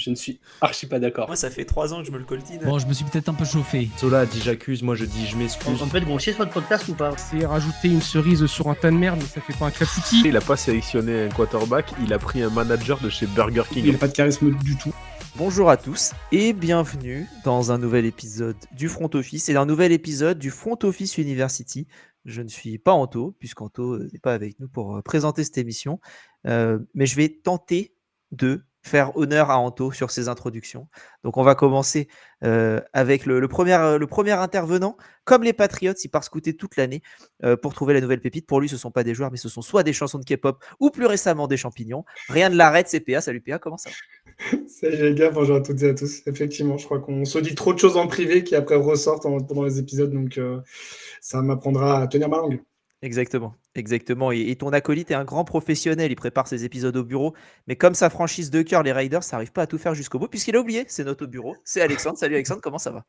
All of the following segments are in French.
Je ne suis archi pas d'accord. Moi, ça fait 3 ans que je me le coltine. Bon, je me suis peut-être un peu chauffé. Sola a dit j'accuse, moi je dis je m'excuse. On peut être grossier sur notre podcast ou pas? C'est rajouter une cerise sur un tas de merde, mais ça fait pas un clafoutis. Il a pas sélectionné un quarterback, il a pris un manager de chez Burger King. Il n'a pas de charisme du tout. Bonjour à tous et bienvenue dans un nouvel épisode du Front Office et d'un nouvel épisode du Front Office University. Je ne suis pas Anto, puisqu'Anto n'est pas avec nous pour présenter cette émission, mais je vais tenter de faire honneur à Anto sur ses introductions. Donc on va commencer avec le premier intervenant. Comme les Patriots, il part scouter toute l'année pour trouver la nouvelle pépite. Pour lui, ce ne sont pas des joueurs, mais ce sont soit des chansons de K-pop ou plus récemment des champignons. Rien de l'arrête, c'est PA. Salut PA, comment ça va? Salut les gars, bonjour à toutes et à tous. Effectivement, je crois qu'on se dit trop de choses en privé qui après ressortent pendant les épisodes, donc ça m'apprendra à tenir ma langue. Exactement. Et ton acolyte est un grand professionnel, il prépare ses épisodes au bureau, mais comme sa franchise de cœur, les Raiders, ça n'arrive pas à tout faire jusqu'au bout, puisqu'il a oublié ses notes au bureau. C'est Alexandre. Salut Alexandre, comment ça va?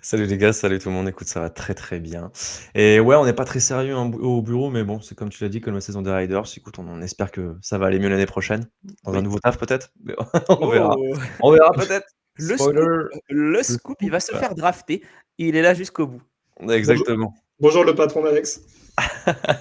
Salut les gars, salut tout le monde, écoute, ça va très très bien. Et ouais, on n'est pas très sérieux au bureau, mais bon, c'est comme tu l'as dit, comme la saison des Riders, écoute, on espère que ça va aller mieux l'année prochaine, dans un nouveau taf peut-être, mais on verra. Oh. On verra peut-être. Le Spoiler. scoop, il va se faire drafter, il est là jusqu'au bout. Exactement. Bonjour le patron d'Alex.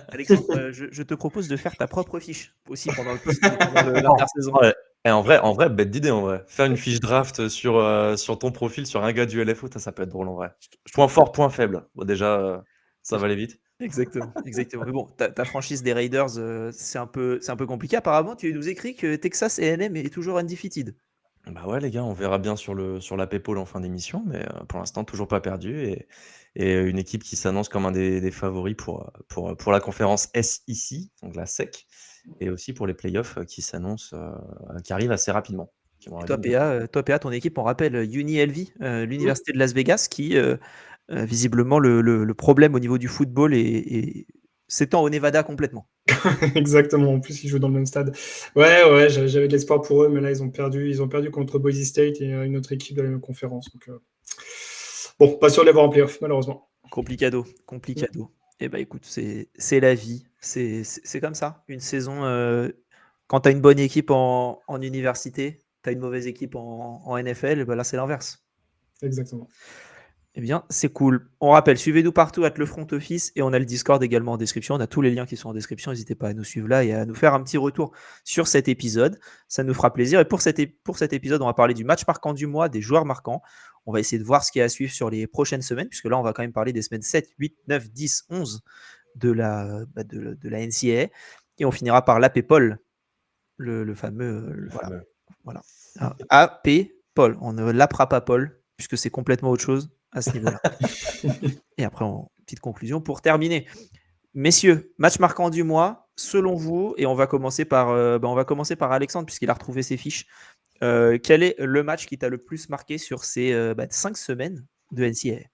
Alexandre, je te propose de faire ta propre fiche aussi pendant l'intersaison. Ouais. Et en vrai, bête d'idée en vrai. Faire une fiche draft sur ton profil, sur un gars du LFO, ça peut être drôle en vrai. Point fort, point faible. Bon, déjà, ça va aller vite. Exactement. Mais bon, ta franchise des Raiders, c'est un peu compliqué. Apparemment, tu nous écris que Texas A&M est toujours undefeated. Bah ouais les gars, on verra bien sur la Paypal en fin d'émission, mais pour l'instant toujours pas perdu et une équipe qui s'annonce comme un des favoris pour la conférence SEC, donc la SEC, et aussi pour les playoffs qui s'annoncent, qui arrivent assez rapidement. Qui vont Et toi, arriver. PA, ton équipe, on rappelle UniLV, l'université de Las Vegas, qui visiblement le problème au niveau du football s'étend au Nevada complètement. Exactement, en plus ils jouent dans le même stade. Ouais, j'avais de l'espoir pour eux, mais là ils ont perdu contre Boise State et une autre équipe de la même conférence. Donc, bon, pas sûr de les voir en playoff, malheureusement. Complicado. Eh ben écoute, c'est la vie, c'est comme ça. Une saison, quand tu as une bonne équipe en université, tu as une mauvaise équipe en NFL, ben là c'est l'inverse. Exactement. Eh bien, c'est cool. On rappelle, suivez-nous partout le Front Office et on a le Discord également en description. On a tous les liens qui sont en description. N'hésitez pas à nous suivre là et à nous faire un petit retour sur cet épisode. Ça nous fera plaisir. Et pour cet épisode, on va parler du match marquant du mois, des joueurs marquants. On va essayer de voir ce qu'il y a à suivre sur les prochaines semaines, puisque là, on va quand même parler des semaines 7, 8, 9, 10, 11 de la NCAA. Et on finira par l'AP Paul, le fameux. Voilà. AP Paul. On ne l'appera pas Paul, puisque c'est complètement autre chose à ce niveau-là. Et après, petite conclusion pour terminer. Messieurs, match marquant du mois, selon vous, et on va commencer par Alexandre, puisqu'il a retrouvé ses fiches. Quel est le match qui t'a le plus marqué sur ces 5 semaines de NCAA?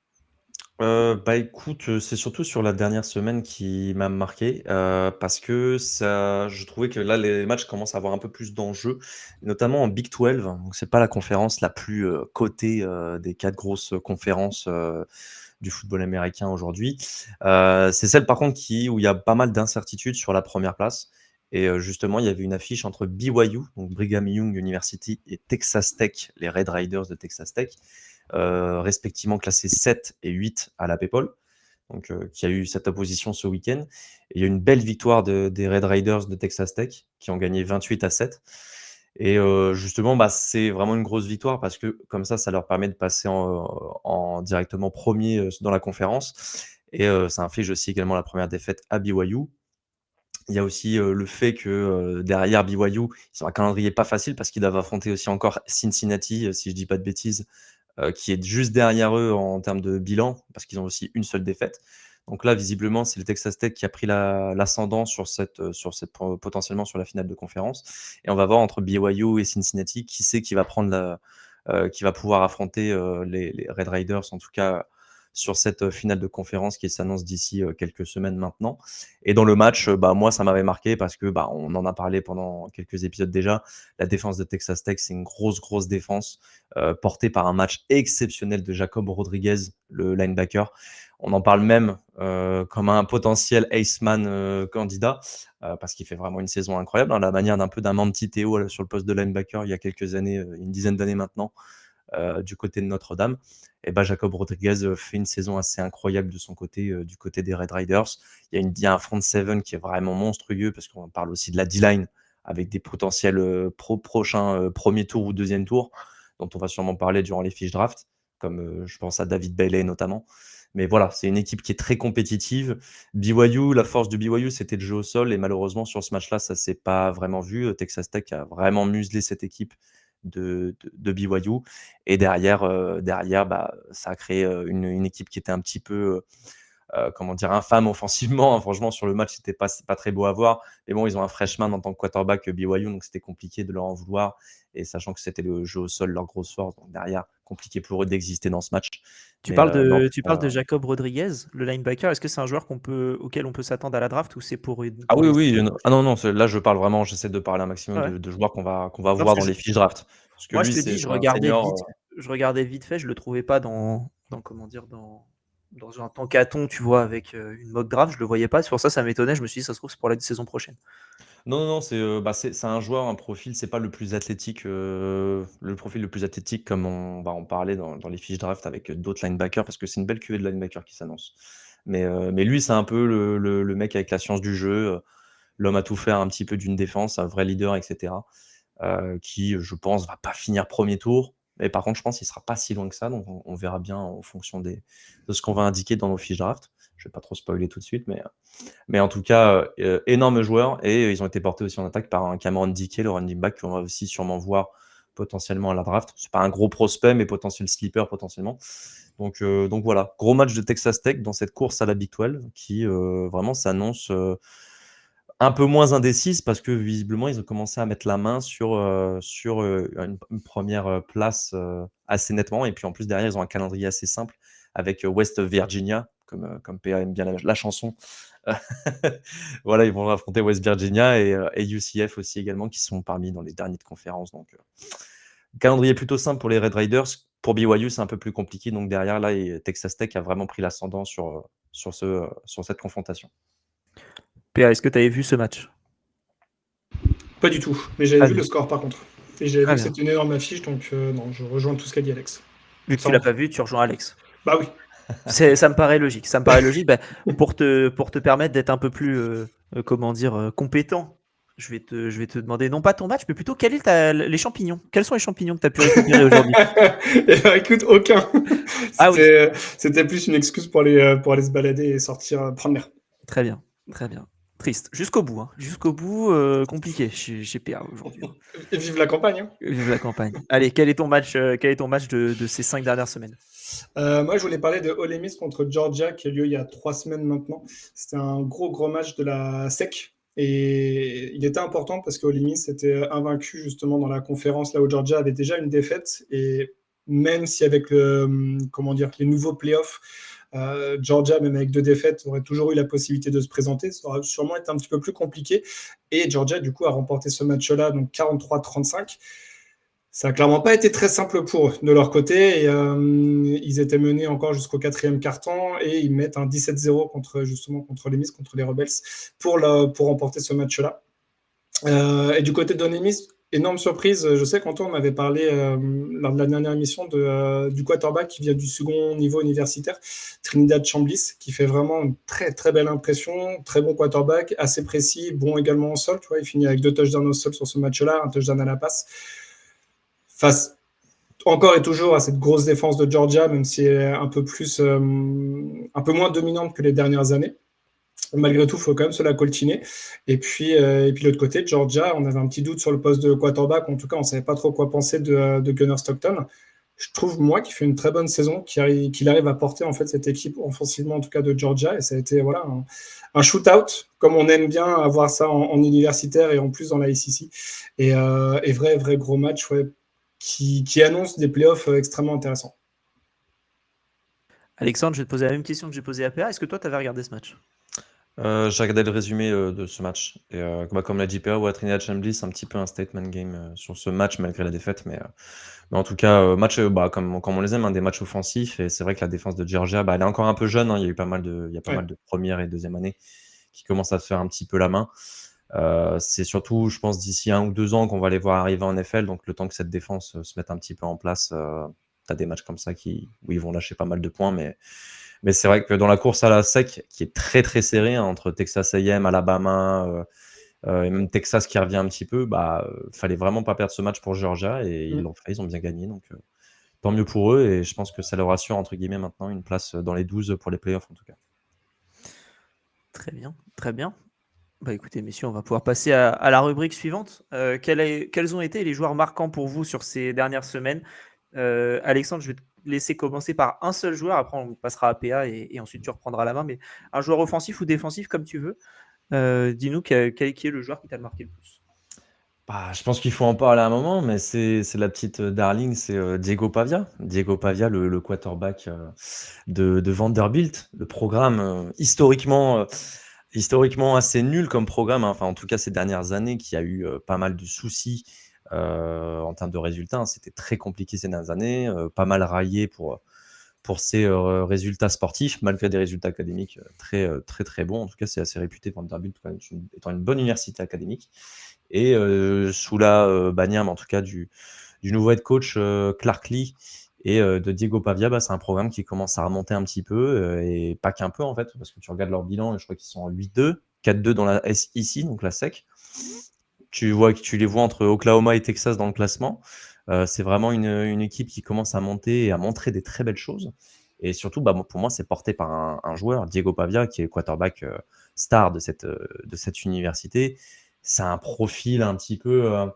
Bah écoute, c'est surtout sur la dernière semaine qui m'a marqué, parce que je trouvais que là, les matchs commencent à avoir un peu plus d'enjeux, notamment en Big 12. Donc c'est pas la conférence la plus cotée des 4 grosses conférences du football américain aujourd'hui. C'est celle par contre où il y a pas mal d'incertitudes sur la première place. Et justement, il y avait une affiche entre BYU, donc Brigham Young University, et Texas Tech, les Red Raiders de Texas Tech. Respectivement classés 7 et 8 à la Paypal, donc qui a eu cette opposition ce week-end. Et il y a une belle victoire des Red Raiders de Texas Tech qui ont gagné 28-7. Et justement, c'est vraiment une grosse victoire parce que comme ça leur permet de passer en directement premier dans la conférence. Et ça inflige aussi également la première défaite à BYU. Il y a aussi le fait que derrière BYU, ils ont un calendrier pas facile parce qu'ils doivent affronter aussi encore Cincinnati, si je dis pas de bêtises, qui est juste derrière eux en termes de bilan, parce qu'ils ont aussi une seule défaite. Donc là, visiblement, c'est le Texas Tech qui a pris l'ascendant potentiellement sur la finale de conférence. Et on va voir entre BYU et Cincinnati qui va pouvoir affronter les Red Raiders, en tout cas sur cette finale de conférence qui s'annonce d'ici quelques semaines maintenant. Et dans le match, moi, ça m'avait marqué parce que on en a parlé pendant quelques épisodes déjà. La défense de Texas Tech, c'est une grosse défense portée par un match exceptionnel de Jacob Rodriguez, le linebacker. On en parle même comme un potentiel Aceman candidat parce qu'il fait vraiment une saison incroyable, la manière d'un Manti Teo sur le poste de linebacker il y a quelques années, une dizaine d'années maintenant, du côté de Notre-Dame. Et Jacob Rodriguez fait une saison assez incroyable de son côté, du côté des Red Riders. Il y a un front seven qui est vraiment monstrueux parce qu'on parle aussi de la D-line avec des potentiels prochains premier tour ou deuxième tour dont on va sûrement parler durant les fiches draft, comme je pense à David Bailey notamment. Mais voilà, c'est une équipe qui est très compétitive. BYU, la force de BYU, c'était le jeu au sol. Et malheureusement, sur ce match-là, ça ne s'est pas vraiment vu. Texas Tech a vraiment muselé cette équipe de BYU. Et derrière, ça a créé une équipe qui était un petit peu infâme offensivement. Franchement, sur le match, c'était pas très beau à voir. Mais bon, ils ont un freshman en tant que quarterback BYU, donc c'était compliqué de leur en vouloir. Et sachant que c'était le jeu au sol, leur grosse force, donc derrière, compliqué pour eux d'exister dans ce match. Tu parles de Jacob Rodriguez, le linebacker. Est-ce que c'est un joueur auquel on peut s'attendre à la draft ou c'est pour une. Ah oui. Non. Là, je parle vraiment, j'essaie de parler un maximum Ouais. de joueurs qu'on va voir dans les fiches draft. Parce que Moi, lui, je te dis, c'est je un regardais senior. vite fait, je le trouvais pas dans un tankathon, tu vois, avec une mock draft, je le voyais pas. C'est pour ça m'étonnait. Je me suis dit, ça se trouve, c'est pour la saison prochaine. Non, c'est un joueur, un profil, c'est pas le plus athlétique, le profil le plus athlétique comme on parlait dans les fiches draft avec d'autres linebackers, parce que c'est une belle cuvée de linebackers qui s'annonce. Mais lui, c'est un peu le mec avec la science du jeu, l'homme à tout faire un petit peu d'une défense, un vrai leader, etc. Qui, je pense, va pas finir premier tour. Mais par contre, je pense qu'il sera pas si loin que ça, donc on verra bien en fonction de ce qu'on va indiquer dans nos fiches draft. Je vais pas trop spoiler tout de suite, mais en tout cas, énorme joueur. Et ils ont été portés aussi en attaque par un Cameron Dickey, le running back, qu'on va aussi sûrement voir potentiellement à la draft. C'est pas un gros prospect, mais potentiel sleeper potentiellement. Donc voilà, gros match de Texas Tech dans cette course à la Big 12 qui vraiment s'annonce un peu moins indécise parce que visiblement ils ont commencé à mettre la main sur une première place assez nettement. Et puis en plus derrière ils ont un calendrier assez simple avec West Virginia, comme PA aime bien la chanson. Voilà, ils vont affronter West Virginia et UCF aussi également, qui sont parmi dans les derniers de conférence. Donc calendrier plutôt simple pour les Red Riders. Pour BYU, c'est un peu plus compliqué. Donc derrière, là, Texas Tech a vraiment pris l'ascendant sur cette confrontation. PA, est-ce que tu avais vu ce match? Pas du tout, mais j'avais Ah, vu oui. le score par contre. Et j'avais vu Très que bien. c'était une énorme affiche, donc non, je rejoins tout ce qu'a dit Alex. Vu que tu l'as pas vu, tu rejoins Alex. Bah oui. Ça me paraît logique. Pour te permettre d'être un peu plus, compétent, je vais te demander non pas ton match, mais plutôt les champignons. Quels sont les champignons que tu as pu récupérer aujourd'hui? Eh ben, écoute, aucun. Ah oui. C'était plus une excuse pour aller se balader et sortir, prendre l'air. Très bien, très bien. Triste. Jusqu'au bout, hein. Jusqu'au bout, compliqué chez PA aujourd'hui. Et vive la campagne. Hein. Vive la campagne. Allez, quel est ton match de ces 5 dernières semaines? Moi, je voulais parler de Ole Miss contre Georgia qui a lieu il y a 3 semaines maintenant. C'était un gros match de la SEC. Et il était important parce que Ole Miss était invaincu justement dans la conférence là où Georgia avait déjà une défaite. Et même si avec les nouveaux playoffs, Georgia, même avec 2 défaites, aurait toujours eu la possibilité de se présenter. Ça aurait sûrement été un petit peu plus compliqué. Et Georgia, du coup, a remporté ce match-là, donc 43-35. Ça n'a clairement pas été très simple pour eux de leur côté. Et, ils étaient menés encore jusqu'au 4e quart-temps et ils mettent un 17-0 contre les Miss, contre les Rebels, pour remporter ce match-là. Et du côté de Ole Miss, énorme surprise. Je sais qu'Antoine m'avait parlé lors de la dernière émission du quarterback qui vient du second niveau universitaire, Trinidad Chambliss, qui fait vraiment une très très belle impression. Très bon quarterback, assez précis, bon également au sol. Tu vois, il finit avec 2 touchdowns au sol sur ce match-là, un touchdown à la passe. Face encore et toujours à cette grosse défense de Georgia, même si elle est un peu moins dominante que les dernières années. Malgré tout, il faut quand même se la coltiner. Et puis de l'autre côté, Georgia, on avait un petit doute sur le poste de quarterback. En tout cas, on ne savait pas trop quoi penser de Gunnar Stockton. Je trouve, moi, qu'il fait une très bonne saison, qu'il arrive à porter en fait cette équipe offensivement, en tout cas de Georgia. Et ça a été un shootout, comme on aime bien avoir ça en universitaire et en plus dans la ACC. Et vrai gros match, ouais, qui annonce des playoffs extrêmement intéressants. Alexandre, je vais te poser la même question que j'ai posée à PA. Est-ce que toi, tu avais regardé ce match? J'ai regardé le résumé de ce match. Et comme l'a dit PA, ouais, Trinidad Chambly, c'est un petit peu un statement game sur ce match, malgré la défaite. Mais en tout cas, match comme on les aime, des matchs offensifs. Et c'est vrai que la défense de Georgia, elle est encore un peu jeune. Il y a eu pas mal Ouais. de première et deuxième année qui commencent à se faire un petit peu la main. C'est surtout, je pense, d'ici 1 ou 2 ans qu'on va les voir arriver en NFL. Donc, le temps que cette défense se mette un petit peu en place, tu as des matchs comme ça où ils vont lâcher pas mal de points. Mais c'est vrai que dans la course à la SEC, qui est très très serrée, entre Texas A&M, Alabama et même Texas qui revient un petit peu, fallait vraiment pas perdre ce match pour Georgia et ils Mm. l'ont fait, ils ont bien gagné. Donc, tant mieux pour eux et je pense que ça leur assure, entre guillemets, maintenant une place dans les 12 pour les playoffs en tout cas. Très bien, très bien. Bah écoutez, messieurs, on va pouvoir passer à la rubrique suivante. Quels ont été les joueurs marquants pour vous sur ces dernières semaines? Alexandre, je vais te laisser commencer par un seul joueur. Après, on passera à PA et ensuite tu reprendras la main. Mais un joueur offensif ou défensif, comme tu veux. Dis-nous qui est le joueur qui t'a marqué le plus. Je pense qu'il faut en parler à un moment, mais c'est la petite darling, c'est Diego Pavia. Diego Pavia, le quarterback de Vanderbilt. Le programme historiquement assez nul comme programme, hein. Enfin, en tout cas, ces dernières années, qui a eu pas mal de soucis en termes de résultats, hein. C'était très compliqué ces dernières années, pas mal raillé pour ses résultats sportifs, malgré des résultats académiques très très bons. En tout cas, c'est assez réputé Vanderbilt étant une bonne université académique. Et sous la bannière, mais en tout cas du nouveau head coach Clark Lee et de Diego Pavia, c'est un programme qui commence à remonter un petit peu et pas qu'un peu en fait, parce que tu regardes leur bilan et je crois qu'ils sont en 8-2, 4-2 dans la SEC, donc la SEC. Tu les vois entre Oklahoma et Texas dans le classement. C'est vraiment une équipe qui commence à monter et à montrer des très belles choses. Et surtout, pour moi, c'est porté par un joueur, Diego Pavia, qui est le quarterback star de cette université. C'est un profil un petit peu,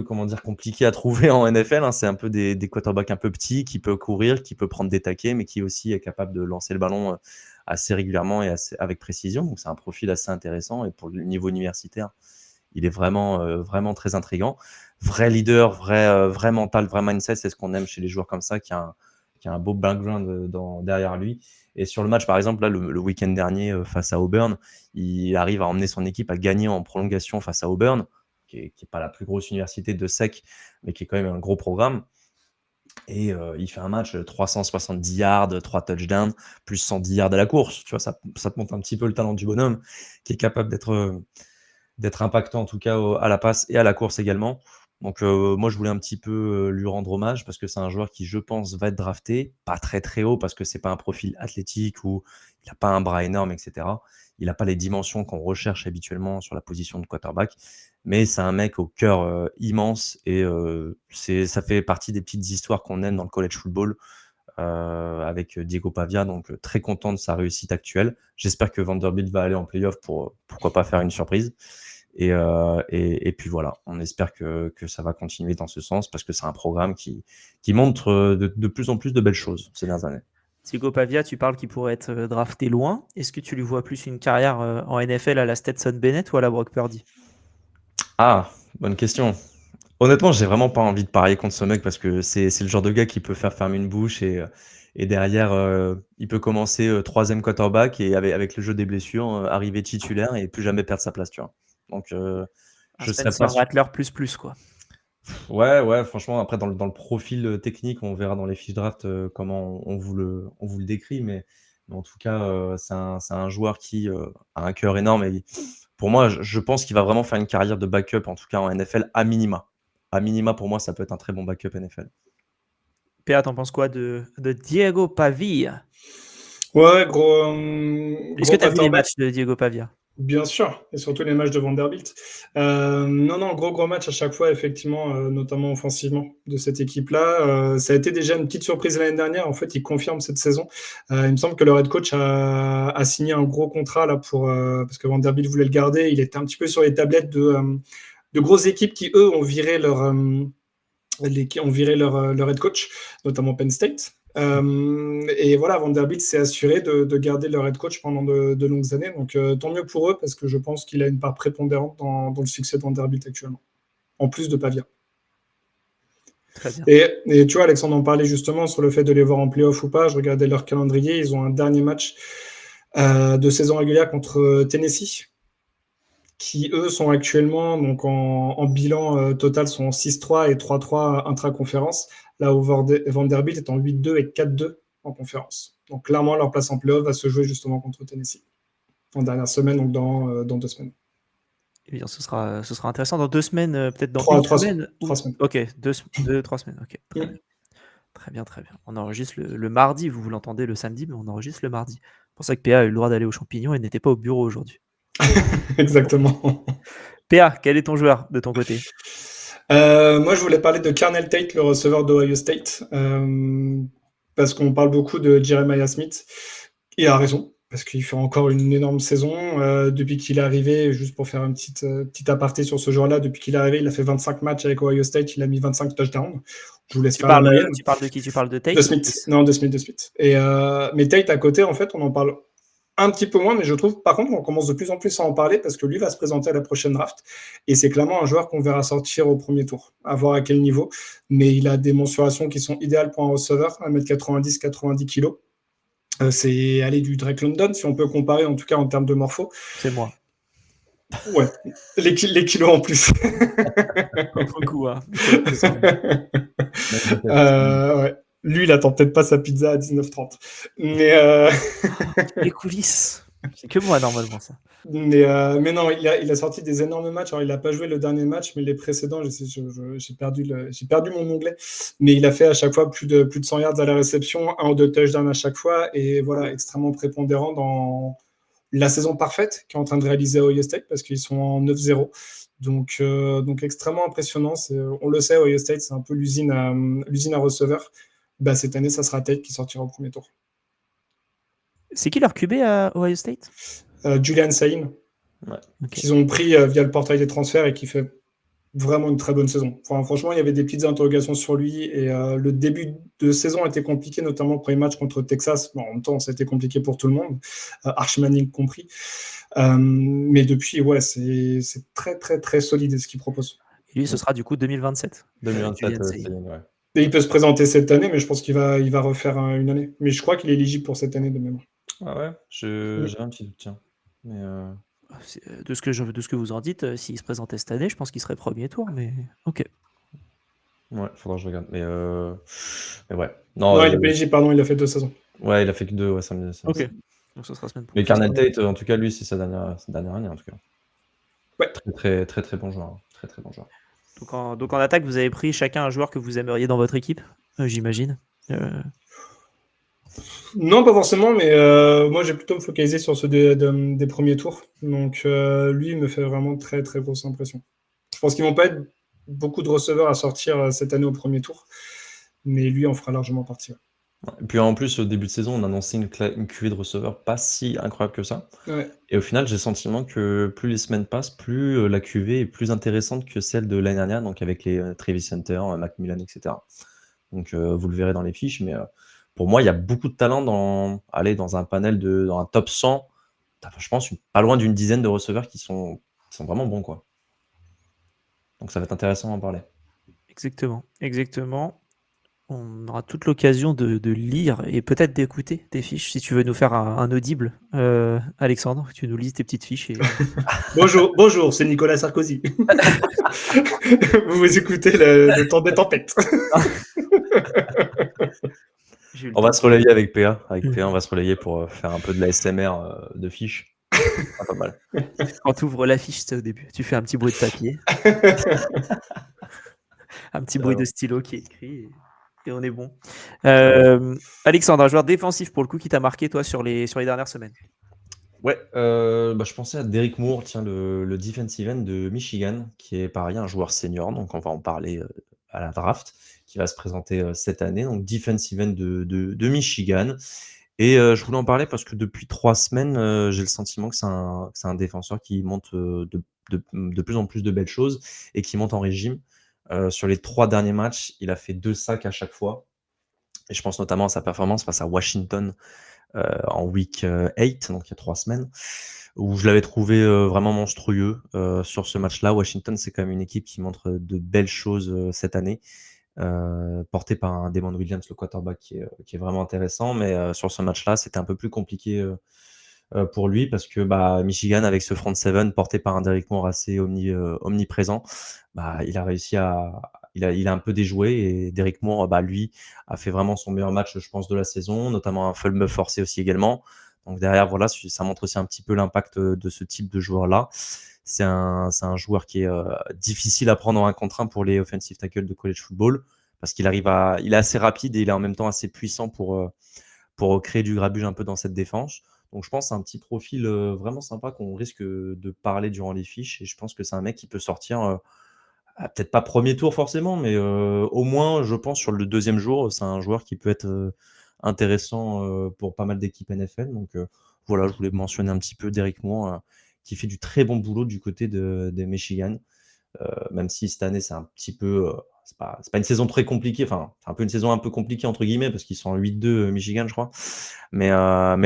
comment dire, compliqué à trouver en NFL, hein. C'est un peu des quarterbacks un peu petits, qui peut courir, qui peut prendre des taquets, mais qui aussi est capable de lancer le ballon assez régulièrement et avec précision. Donc, c'est un profil assez intéressant. Et pour le niveau universitaire, il est vraiment très intriguant. Vrai leader, vrai mental, vrai mindset, c'est ce qu'on aime chez les joueurs comme ça, qui a un beau background derrière lui. Et sur le match, par exemple, là, le week-end dernier face à Auburn, il arrive à emmener son équipe à gagner en prolongation face à Auburn, qui n'est pas la plus grosse université de SEC, mais qui est quand même un gros programme. Et il fait un match 370 yards, 3 touchdowns, plus 110 yards à la course. Tu vois, ça te montre un petit peu le talent du bonhomme, qui est capable d'être impactant en tout cas à la passe et à la course également. Donc moi je voulais un petit peu lui rendre hommage parce que c'est un joueur qui, je pense, va être drafté, pas très très haut parce que c'est pas un profil athlétique ou il n'a pas un bras énorme, etc. Il n'a pas les dimensions qu'on recherche habituellement sur la position de quarterback, mais c'est un mec au cœur immense et ça fait partie des petites histoires qu'on aime dans le college football avec Diego Pavia, donc très content de sa réussite actuelle. J'espère que Vanderbilt va aller en playoff pour pourquoi pas faire une surprise. Et puis voilà, on espère que ça va continuer dans ce sens parce que c'est un programme qui montre de plus en plus de belles choses ces dernières années. Diego Pavia, tu parles qu'il pourrait être drafté loin. Est-ce que tu lui vois plus une carrière en NFL à la Stetson Bennett ou à la Brock Purdy? Ah, bonne question. Honnêtement, j'ai vraiment pas envie de parier contre ce mec parce que c'est le genre de gars qui peut faire fermer une bouche et derrière, il peut commencer 3e quarterback et avec le jeu des blessures, arriver titulaire et plus jamais perdre sa place, tu vois. Donc, Un je serais pas Spencer Rattler plus, quoi. Ouais, franchement, après, dans le profil technique, on verra dans les fiches draft comment on vous le décrit, mais en tout cas, c'est un joueur qui a un cœur énorme. Et pour moi, je pense qu'il va vraiment faire une carrière de backup, en tout cas en NFL, à minima. À minima, pour moi, ça peut être un très bon backup NFL. PA, t'en penses quoi de Diego Pavia? Ouais, Est-ce que gros tu as vu les quarterback. matchs de Diego Pavia? Bien sûr, et surtout les matchs de Vanderbilt. Non, gros match à chaque fois, effectivement, notamment offensivement de cette équipe-là. Ça a été déjà une petite surprise l'année dernière. En fait, ils confirment cette saison. Il me semble que leur head coach a signé un gros contrat là parce que Vanderbilt voulait le garder. Il était un petit peu sur les tablettes de grosses équipes qui, eux, ont viré leur head coach, notamment Penn State. Et voilà, Vanderbilt s'est assuré de garder leur head coach pendant de longues années. Donc, tant mieux pour eux, parce que je pense qu'il a une part prépondérante dans le succès de Vanderbilt actuellement, en plus de Pavia. Très bien. Et tu vois, Alexandre en parlait justement sur le fait de les voir en playoff ou pas. Je regardais leur calendrier. Ils ont un dernier match de saison régulière contre Tennessee, qui eux sont actuellement donc en bilan total sont 6-3 et 3-3 intra-conférence, là où Vanderbilt est en 8-2 et 4-2 en conférence. Donc clairement, leur place en playoff va se jouer justement contre Tennessee en dernière semaine, donc dans 2 semaines. Eh bien, ce sera intéressant dans 2 semaines, peut-être dans 3 une semaine. 3 semaines. Ok, 3 semaines. Ok, très bien. Très bien, très bien. On enregistre le mardi, vous l'entendez le samedi, mais on enregistre le mardi. C'est pour ça que PA a eu le droit d'aller aux champignons et n'était pas au bureau aujourd'hui. Exactement. PA, quel est ton joueur de ton côté? Moi, je voulais parler de Carnell Tate, le receveur d'Ohio State, parce qu'on parle beaucoup de Jeremiah Smith, et a raison, parce qu'il fait encore une énorme saison. Depuis qu'il est arrivé, juste pour faire un petit aparté sur ce joueur-là, depuis qu'il est arrivé, il a fait 25 matchs avec Ohio State, il a mis 25 touchdowns. Je vous laisse faire la moyenne. Tu parles de qui? Tu parles de Tate? De Smith. Non, de Smith. Mais Tate, à côté, en fait, on en parle un petit peu moins, mais je trouve, par contre, on commence de plus en plus à en parler parce que lui va se présenter à la prochaine draft. Et c'est clairement un joueur qu'on verra sortir au premier tour, à voir à quel niveau. Mais il a des mensurations qui sont idéales pour un receveur, 1m90, 90 kg. C'est aller du Drake London, si on peut comparer, en tout cas en termes de morpho. C'est moi. Ouais, les kilos en plus. Beaucoup, hein. Ouais. Lui, il attend peut-être pas sa pizza à 19h30. Mais les coulisses. C'est que moi, normalement, ça. Mais non, il a sorti des énormes matchs. Alors, il n'a pas joué le dernier match, mais les précédents, j'ai perdu mon onglet. Mais il a fait à chaque fois plus de 100 yards à la réception, 1 ou 2 touchdowns à chaque fois. Et voilà, extrêmement prépondérant dans la saison parfaite qu'est en train de réaliser Ohio State parce qu'ils sont en 9-0. Donc extrêmement impressionnant. On le sait, Ohio State, c'est un peu l'usine à receveurs. Bah, cette année, ça sera Tate qui sortira au premier tour. C'est qui leur QB à Ohio State? Julian Sahin, qu'ils ont pris via le portail des transferts et qui fait vraiment une très bonne saison. Enfin, franchement, il y avait des petites interrogations sur lui et le début de saison était compliqué, notamment le premier match contre Texas. Bon, en même temps, ça a été compliqué pour tout le monde, Arch Manning compris. Mais depuis, ouais, c'est très, très, très solide ce qu'il propose. Et lui, ce sera du coup 2027. 2027, ouais. Et il peut se présenter cette année, mais je pense qu'il va refaire une année. Mais je crois qu'il est éligible pour cette année de mémoire. Ah ouais, j'ai un petit doute, tiens. Mais de ce que vous en dites, s'il se présentait cette année, je pense qu'il serait premier tour, mais ok. Ouais, faudra que je regarde. Mais ouais. Non, il est éligible, pardon, il a fait 2 saisons. Ouais, il a fait que 2, ouais, ça me Ok. Donc ça sera semaine prochaine. Mais Carnell Tate, en tout cas, lui, c'est sa dernière année, en tout cas. Ouais. Très, très, très bon joueur. Hein. Très, très bon joueur. Donc en attaque, vous avez pris chacun un joueur que vous aimeriez dans votre équipe, j'imagine. Non, pas forcément, mais moi j'ai plutôt me focalisé sur ceux des premiers tours. Donc lui, il me fait vraiment très très grosse impression. Je pense qu'ils vont pas être beaucoup de receveurs à sortir cette année au premier tour, mais lui en fera largement partie. Et puis en plus, au début de saison, on annonçait une QV de receveurs pas si incroyable que ça. Ouais. Et au final, j'ai le sentiment que plus les semaines passent, plus la QV est plus intéressante que celle de l'année dernière, donc avec les Travis Hunter, Macmillan, etc. Donc vous le verrez dans les fiches, mais pour moi, il y a beaucoup de talent dans un panel dans un top 100. Je pense pas loin d'une dizaine de receveurs qui sont vraiment bons, quoi. Donc ça va être intéressant d'en parler. Exactement. On aura toute l'occasion de lire et peut-être d'écouter tes fiches. Si tu veux nous faire un audible, Alexandre, tu nous lises tes petites fiches. Bonjour, c'est Nicolas Sarkozy. Vous écoutez le temps des tempêtes. On va se relayer avec PA. On va se relayer pour faire un peu de la SMR de fiches. Pas mal. Quand tu ouvres la fiche, c'est au début. Tu fais un petit bruit de papier. Un petit bruit de stylo qui est écrit. Et on est bon. Alexandre, un joueur défensif pour le coup qui t'a marqué toi sur les dernières semaines. Ouais, je pensais à Derrick Moore, tiens, le defensive end de Michigan, qui est pareil, un joueur senior, donc on va en parler à la draft, qui va se présenter cette année, donc defensive end de Michigan. Et je voulais en parler parce que depuis 3 semaines, j'ai le sentiment que c'est un défenseur qui monte de plus en plus de belles choses et qui monte en régime. Sur les 3 derniers matchs, il a fait 2 sacs à chaque fois. Et je pense notamment à sa performance face à Washington en week 8, donc il y a 3 semaines, où je l'avais trouvé vraiment monstrueux sur ce match-là. Washington, c'est quand même une équipe qui montre de belles choses cette année. porté par un Damon Williams, le quarterback, qui est vraiment intéressant. Mais sur ce match-là, c'était un peu plus compliqué pour lui parce que Michigan, avec ce front seven porté par un Derrick Moore assez omniprésent, il a réussi il a un peu déjoué et Derrick Moore, lui, a fait vraiment son meilleur match, je pense, de la saison, notamment un fumble forcé aussi également. Donc derrière, voilà, ça montre aussi un petit peu l'impact de ce type de joueur-là. C'est un joueur qui est difficile à prendre en 1 contre 1 pour les offensive tackles de college football parce qu'il il est assez rapide et il est en même temps assez puissant pour créer du grabuge un peu dans cette défense. Donc je pense que c'est un petit profil vraiment sympa qu'on risque de parler durant les fiches et je pense que c'est un mec qui peut sortir, peut-être pas premier tour forcément, mais au moins, je pense, sur le 2e jour, c'est un joueur qui peut être intéressant pour pas mal d'équipes NFL. Donc voilà, je voulais mentionner un petit peu Derrick Moore, qui fait du très bon boulot du côté de Michigan. Même si cette année, c'est un petit peu. C'est pas une saison très compliquée, enfin, c'est un peu une saison un peu compliquée, entre guillemets, parce qu'ils sont en 8-2 Michigan, je crois. Mais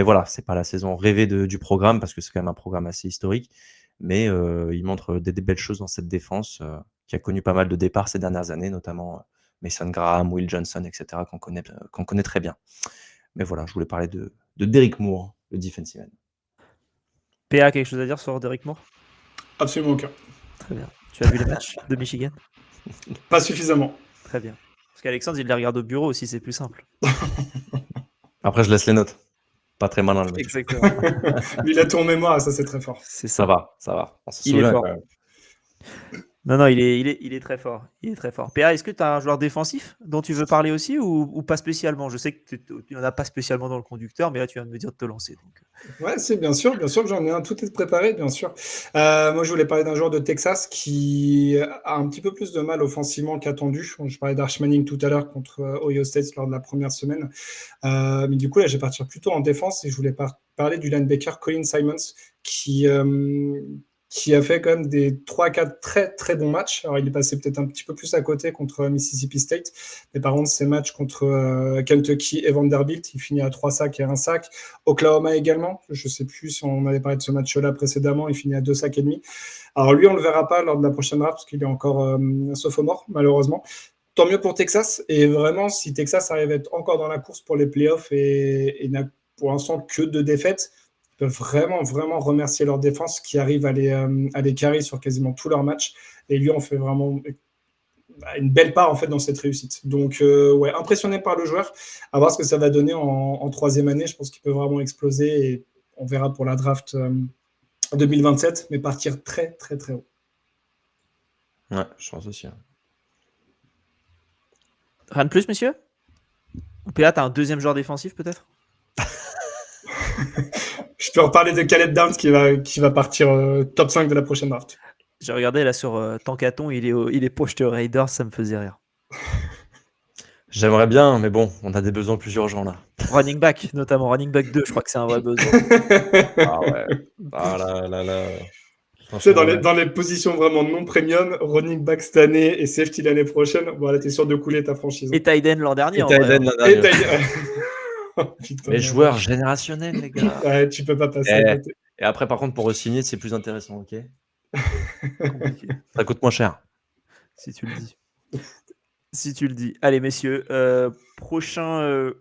voilà, c'est pas la saison rêvée du programme, parce que c'est quand même un programme assez historique. Mais il montre des belles choses dans cette défense, qui a connu pas mal de départs ces dernières années, notamment Mason Graham, Will Johnson, etc., qu'on connaît très bien. Mais voilà, je voulais parler de Derrick Moore, le defensive end. PA, quelque chose à dire sur Derrick Moore? Absolument aucun. Très bien. Tu as vu les matchs de Michigan? Pas suffisamment. Très bien. Parce qu'Alexandre, il les regarde au bureau aussi, c'est plus simple. Après, je laisse les notes. Pas très malin, le mec. Exactement. Mais il a tout en mémoire, ça c'est très fort. C'est Ça ça. va. On se Il est souvient, fort. quand même. Non, il est très fort. Il est très fort. PA, est-ce que tu as un joueur défensif dont tu veux parler aussi ou pas spécialement? Je sais que tu n'en as pas spécialement dans le conducteur, mais là, tu viens de me dire de te lancer. Donc. Ouais, c'est bien sûr que j'en ai un, tout est préparé, bien sûr. Moi, je voulais parler d'un joueur de Texas qui a un petit peu plus de mal offensivement qu'attendu. Je parlais d'Arch Manning tout à l'heure contre Ohio State lors de la première semaine. Mais du coup, là, je vais partir plutôt en défense et je voulais parler du linebacker Colin Simons qui a fait quand même des 3-4 très très bons matchs. Alors il est passé peut-être un petit peu plus à côté contre Mississippi State, mais par contre ses matchs contre Kentucky et Vanderbilt, il finit à 3 sacs et 1 sac. Oklahoma également, je ne sais plus si on avait parlé de ce match-là précédemment, il finit à 2 sacs et demi. Alors lui, on ne le verra pas lors de la prochaine draft parce qu'il est encore sophomore, malheureusement. Tant mieux pour Texas, et vraiment, si Texas arrive à être encore dans la course pour les playoffs et n'a pour l'instant que 2 défaites, ils peuvent vraiment remercier leur défense qui arrive à les carrer sur quasiment tous leurs matchs. Et lui, on fait vraiment une belle part en fait dans cette réussite. Donc, ouais, impressionné par le joueur. À voir ce que ça va donner en 3e année. Je pense qu'il peut vraiment exploser et on verra pour la draft 2027, mais partir très haut. Ouais, je pense aussi. Rien de plus, messieurs? Ou PA, tu as un 2e joueur défensif peut-être? Je peux reparler de Caleb Downs qui va partir top 5 de la prochaine draft. J'ai regardé là sur Tankaton, il est projeté aux Raiders, ça me faisait rire. J'aimerais bien, mais bon, on a des besoins plus urgents là. Running back, notamment running back 2, je crois que c'est un vrai besoin. Ah ouais. Ah là. Tu sais, dans les positions vraiment non premium, running back cette année et safety l'année prochaine, voilà, t'es sûr de couler ta franchise. Et tight end l'an dernier. Oh, putain, les joueurs générationnels, les gars. Ouais, tu peux pas passer à côté. Et après, par contre, pour re-signer, c'est plus intéressant, ok? Ça coûte moins cher. Si tu le dis. Allez, messieurs, prochain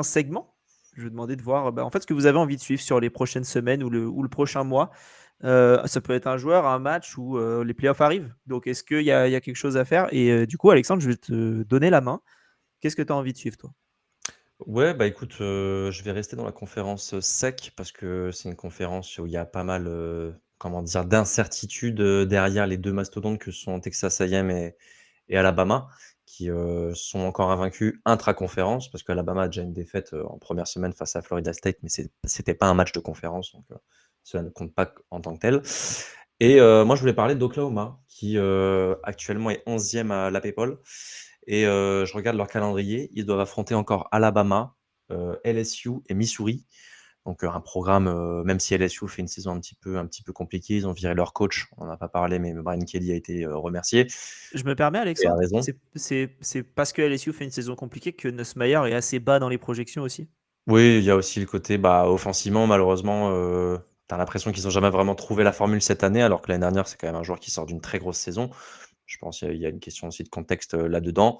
segment. Je vais demander de voir en fait ce que vous avez envie de suivre sur les prochaines semaines ou le prochain mois. Ça peut être un joueur, un match où les playoffs arrivent. Donc, est-ce qu'il y a quelque chose à faire? Et du coup, Alexandre, je vais te donner la main. Qu'est-ce que tu as envie de suivre, toi? Ouais, écoute, je vais rester dans la conférence SEC parce que c'est une conférence où il y a pas mal, d'incertitudes derrière les 2 mastodontes que sont Texas A&M et Alabama, qui sont encore invaincus intra-conférence parce qu'Alabama a déjà une défaite en première semaine face à Florida State, mais c'était pas un match de conférence, donc cela ne compte pas en tant que tel. Et moi, je voulais parler d'Oklahoma, qui actuellement est 11e à la PayPal. Et je regarde leur calendrier. Ils doivent affronter encore Alabama, LSU et Missouri. Donc un programme, même si LSU fait une saison un petit peu compliquée, ils ont viré leur coach. On n'en a pas parlé, mais Brian Kelly a été remercié. Je me permets, Alexandre, raison. c'est parce que LSU fait une saison compliquée que Nussmeier est assez bas dans les projections aussi. Oui, il y a aussi le côté offensivement, malheureusement, tu as l'impression qu'ils n'ont jamais vraiment trouvé la formule cette année, alors que l'année dernière, c'est quand même un joueur qui sort d'une très grosse saison. Je pense qu'il y a une question aussi de contexte là-dedans.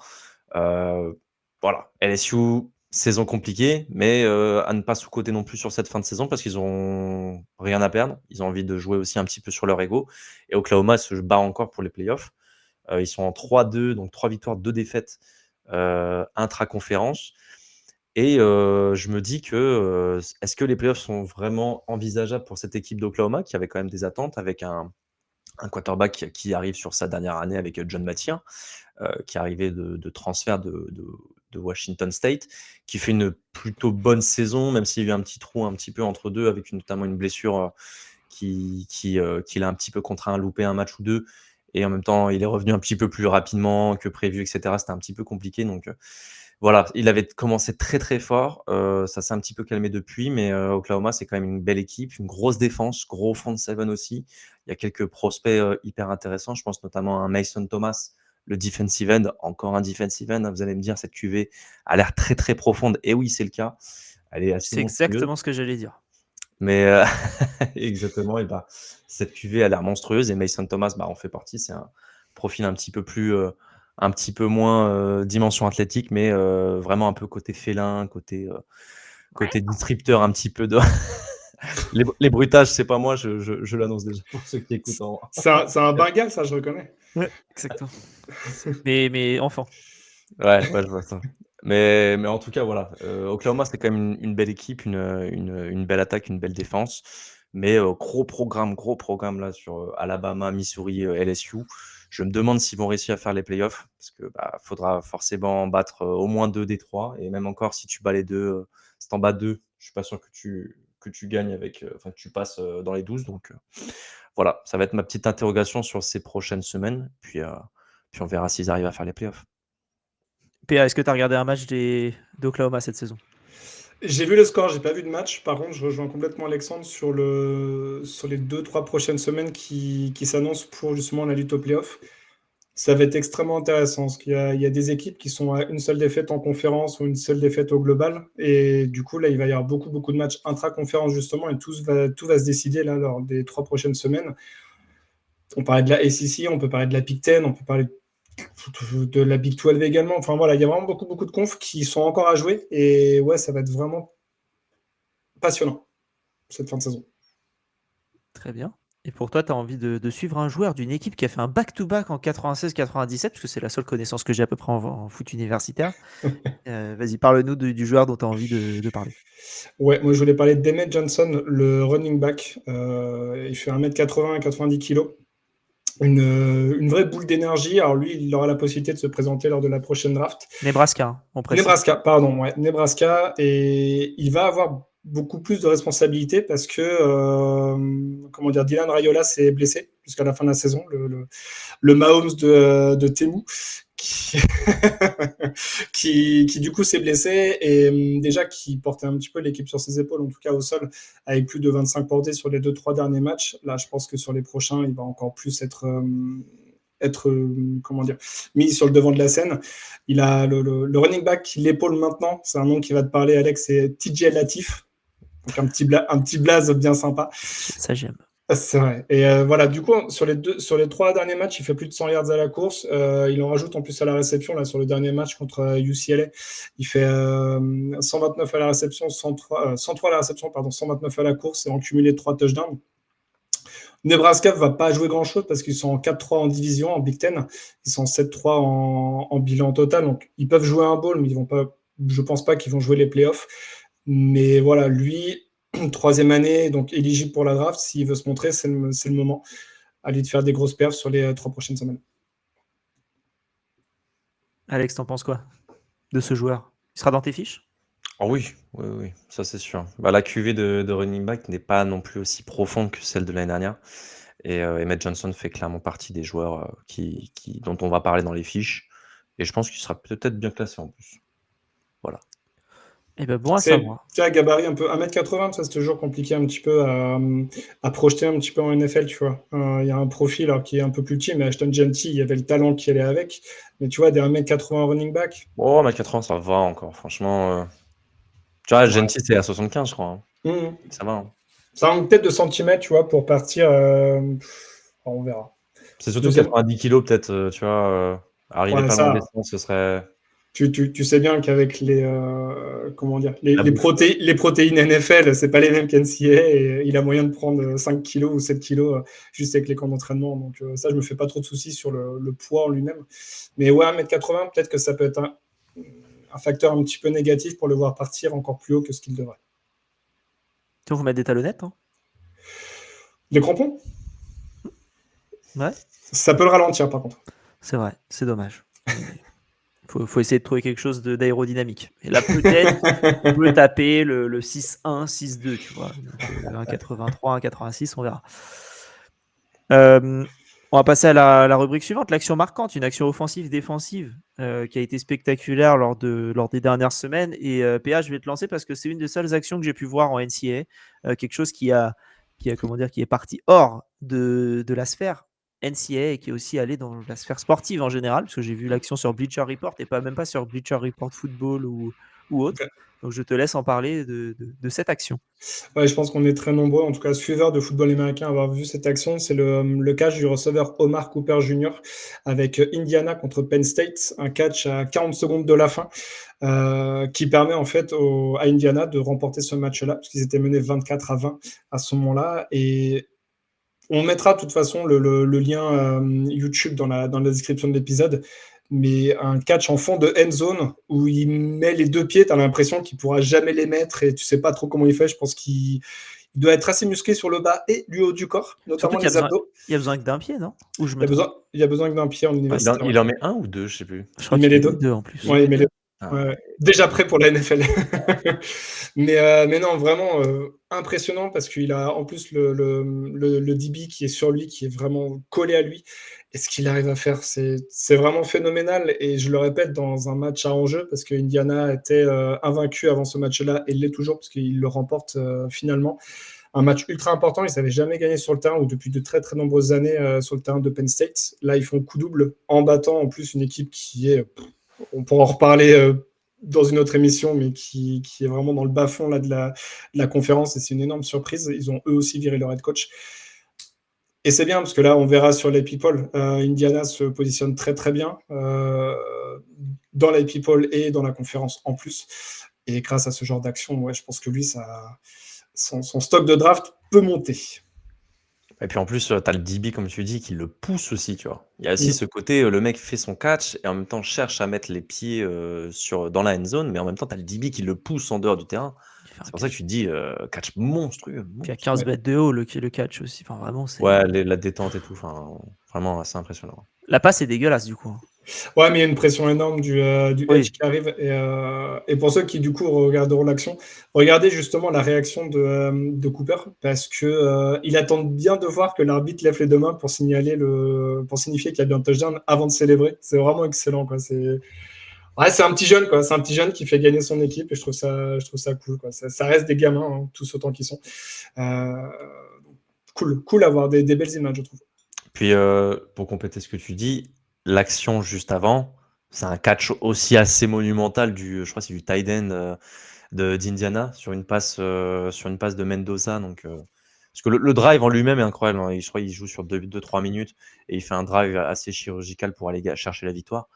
Voilà, LSU, saison compliquée, mais à ne pas sous-coter non plus sur cette fin de saison parce qu'ils ont rien à perdre. Ils ont envie de jouer aussi un petit peu sur leur ego. Et Oklahoma se bat encore pour les playoffs. Ils sont en 3-2, donc 3 victoires, 2 défaites intra-conférence. Et je me dis que est-ce que les playoffs sont vraiment envisageables pour cette équipe d'Oklahoma qui avait quand même des attentes avec un quarterback qui arrive sur sa dernière année avec John Mathieu, qui est arrivé de transfert de Washington State, qui fait une plutôt bonne saison, même s'il y a eu un petit trou un petit peu entre deux, avec notamment une blessure qui l'a un petit peu contraint à louper un match ou deux. Et en même temps, il est revenu un petit peu plus rapidement que prévu, etc. C'était un petit peu compliqué. Donc voilà, il avait commencé très très fort. Ça s'est un petit peu calmé depuis, mais Oklahoma, c'est quand même une belle équipe, une grosse défense, gros front seven aussi. Il y a quelques prospects hyper intéressants. Je pense notamment à un Mason Thomas, le defensive end, encore un defensive end. Vous allez me dire, cette QV a l'air très très profonde. Et oui, c'est le cas. Elle est assez C'est monstrueuse. exactement ce que j'allais dire. Mais exactement, et bah, cette QV a l'air monstrueuse et Mason Thomas en fait partie. C'est un profil un petit peu plus, un petit peu moins dimension athlétique, mais vraiment un peu côté félin, côté disrupteur un petit peu de. Les bruitages, c'est pas moi, je l'annonce déjà pour ceux qui écoutent en. C'est un Bengal, ça, je reconnais. Ouais, exactement. mais enfant. Ouais, je vois ça. Mais en tout cas, voilà. Oklahoma, c'est quand même une belle équipe, une belle attaque, une belle défense. Mais gros programme là sur Alabama, Missouri, LSU. Je me demande s'ils vont réussir à faire les playoffs parce que faudra forcément battre au moins 2 des 3. Et même encore, si tu bats les deux, si t'en bats 2, je suis pas sûr que tu gagnes avec, que tu passes dans les 12. Donc voilà, ça va être ma petite interrogation sur ces prochaines semaines. Puis on verra s'ils arrivent à faire les playoffs. PA, est-ce que tu as regardé un match d'Oklahoma cette saison? J'ai vu le score, j'ai pas vu de match. Par contre, je rejoins complètement Alexandre sur les 2-3 prochaines semaines qui s'annoncent pour justement la lutte au playoff. Ça va être extrêmement intéressant parce qu'il y a des équipes qui sont à une seule défaite en conférence ou une seule défaite au global. Et du coup, là, il va y avoir beaucoup de matchs intra-conférence justement et tout va se décider là lors des 3 prochaines semaines. On parlait de la SEC, on peut parler de la Big Ten, on peut parler de la Big 12 également. Enfin voilà, il y a vraiment beaucoup de confs qui sont encore à jouer. Et ouais, ça va être vraiment passionnant cette fin de saison. Très bien. Et pour toi, tu as envie de suivre un joueur d'une équipe qui a fait un back-to-back en 96-97, parce que c'est la seule connaissance que j'ai à peu près en foot universitaire. Vas-y, parle-nous du joueur dont tu as envie de parler. Ouais, moi je voulais parler d'Emmett Johnson, le running back. Il fait 1m80 90 kg. Une vraie boule d'énergie. Alors lui, il aura la possibilité de se présenter lors de la prochaine draft. Nebraska, on précise. Nebraska, pardon, ouais, Nebraska. Et il va avoir beaucoup plus de responsabilités parce que Dylan Raiola s'est blessé jusqu'à la fin de la saison, le Mahomes de Temu, qui du coup s'est blessé et déjà qui portait un petit peu l'équipe sur ses épaules, en tout cas au sol, avec plus de 25 portées sur les 2-3 derniers matchs. Là, je pense que sur les prochains, il va encore plus être mis sur le devant de la scène. Il a le running back qui l'épaule maintenant, c'est un nom qui va te parler, Alex, c'est TJ Latif. Donc un petit blaze bien sympa. Ça, j'aime. C'est vrai. Et voilà, du coup, sur les 3 derniers matchs, il fait plus de 100 yards à la course. Il en rajoute en plus à la réception. Là, sur le dernier match contre UCLA, il fait 129 à la réception, 103 à la réception, 129 à la course et en cumulé 3 touchdowns. Nebraska ne va pas jouer grand-chose parce qu'ils sont en 4-3 en division, en Big Ten. Ils sont en 7-3 en bilan total. Donc, ils peuvent jouer un bowl, mais je ne pense pas qu'ils vont jouer les playoffs. Mais voilà, lui, 3e année, donc éligible pour la draft, s'il veut se montrer, c'est le moment à lui de faire des grosses perfs sur les 3 prochaines semaines. Alex, t'en penses quoi de ce joueur? Il sera dans tes fiches? Oh oui, ça c'est sûr. La QV de running back n'est pas non plus aussi profonde que celle de l'année dernière. Et Emmett Johnson fait clairement partie des joueurs dont on va parler dans les fiches. Et je pense qu'il sera peut-être bien classé en plus. Voilà. Eh ben bon à savoir. C'est un gabarit un peu 1m80, ça c'est toujours compliqué un petit peu à projeter un petit peu en NFL, tu vois. Il y a un profil qui est un peu plus petit, mais Ashton Jeanty, il y avait le talent qui allait avec. Mais tu vois, des 1m80 running back. Oh, 1m80, ça va encore, franchement. Tu vois, Jeanty, c'est à 75, je crois. Ça va. Ça manque peut-être de centimètres, tu vois, pour partir. On verra. C'est surtout Deuxième, 90 kilos peut-être, tu vois, arriver ouais, pas loin ça, des 100, ce serait tu sais bien qu'avec comment dire, la bouffe. les protéines NFL, c'est pas les mêmes qu'NCAA, et il a moyen de prendre 5 kilos ou 7 kilos juste avec les camps d'entraînement. Donc ça, je me fais pas trop de soucis sur le poids en lui-même. Mais ouais, 1m80, peut-être que ça peut être un facteur un petit peu négatif pour le voir partir encore plus haut que ce qu'il devrait. Tu vous mettre des talonnettes, hein? Les crampons, Ouais, ça peut le ralentir par contre. c'est vrai, c'est dommage. Faut essayer de trouver quelque chose d'aérodynamique. Et là, peut-être, on peut taper le 6-1, 6-2, tu vois. Donc, 1,83, 1,86, on verra. On va passer à la rubrique suivante, l'action marquante, une action offensive, défensive, qui a été spectaculaire lors des dernières semaines. Et PA, je vais te lancer parce que c'est une des seules actions que j'ai pu voir en NCAA, quelque chose qui est parti hors de la sphère NCAA et qui est aussi allé dans la sphère sportive en général, parce que j'ai vu l'action sur Bleacher Report et même pas sur Bleacher Report Football ou autre. Donc je te laisse en parler de cette action. Ouais, je pense qu'on est très nombreux, en tout cas suiveurs de football américain, à avoir vu cette action. C'est le catch du receveur Omar Cooper Jr. avec Indiana contre Penn State, un catch à 40 secondes de la fin qui permet en fait à Indiana de remporter ce match-là, parce qu'ils étaient menés 24-20 à ce moment-là. Et on mettra de toute façon le lien YouTube dans la description de l'épisode. Mais un catch en fond de end zone où il met les deux pieds, tu as l'impression qu'il pourra jamais les mettre et tu sais pas trop comment il fait. Je pense qu'il doit être assez musclé sur le bas et du haut du corps, Surtout notamment qu'il les abdos. y a besoin que d'un pied, non? Ou je Il me y a trompe? besoin, il y a besoin que d'un pied en Ouais, université. Ouais. il en met un ou deux, je sais plus. Je crois Il met qu'il les met les deux. deux en plus. Ouais, il met les deux. Ah, Ouais. Déjà prêt pour la NFL. mais non, vraiment impressionnant parce qu'il a en plus le DB qui est sur lui, qui est vraiment collé à lui. Et ce qu'il arrive à faire, c'est vraiment phénoménal. Et je le répète, dans un match à enjeu, parce que Indiana était invaincu avant ce match-là et l'est toujours, parce qu'il le remporte finalement. Un match ultra important, ils n'avaient jamais gagné sur le terrain, ou depuis de très très nombreuses années sur le terrain de Penn State. Là, ils font coup double en battant en plus une équipe qui est, on pourra en reparler dans une autre émission, mais qui est vraiment dans le bas-fond là, de la conférence, et c'est une énorme surprise. Ils ont eux aussi viré leur head coach. Et c'est bien, parce que là, on verra sur les people, Indiana se positionne très très bien dans les people et dans la conférence en plus. Et grâce à ce genre d'action, ouais, je pense que lui, son stock de draft peut monter. et puis en plus, tu as le DB, comme tu dis, qui le pousse aussi, tu vois? Il y a aussi ce côté, le mec fait son catch et en même temps cherche à mettre les pieds, dans la end zone, mais en même temps, tu as le DB qui le pousse en dehors du terrain. C'est pour ça que tu te dis, catch monstrueux, Puis à monstrueux. 15 mètres de haut, le catch aussi. Enfin, vraiment, c'est. Ouais, la détente et tout, enfin, vraiment assez impressionnant. La passe est dégueulasse, du coup. Ouais, mais il y a une pression énorme du Oui. edge qui arrive. Et pour ceux qui, du coup, regarderont l'action, regardez justement la réaction de Cooper, parce que il attend bien de voir que l'arbitre lève les deux mains pour signifier qu'il y a bien un touchdown avant de célébrer. C'est vraiment excellent, quoi. C'est un petit jeune, quoi. C'est un petit jeune qui fait gagner son équipe, et je trouve ça cool, quoi. Ça reste des gamins, hein, tous autant qu'ils sont. Cool à voir, des belles images, je trouve. Puis, pour compléter ce que tu dis, l'action juste avant, c'est un catch aussi assez monumental je crois que c'est du tight end, d'Indiana sur une passe de Mendoza, donc parce que le drive en lui-même est incroyable, hein. Je crois qu'il joue sur 2-3 minutes et il fait un drive assez chirurgical pour aller chercher la victoire,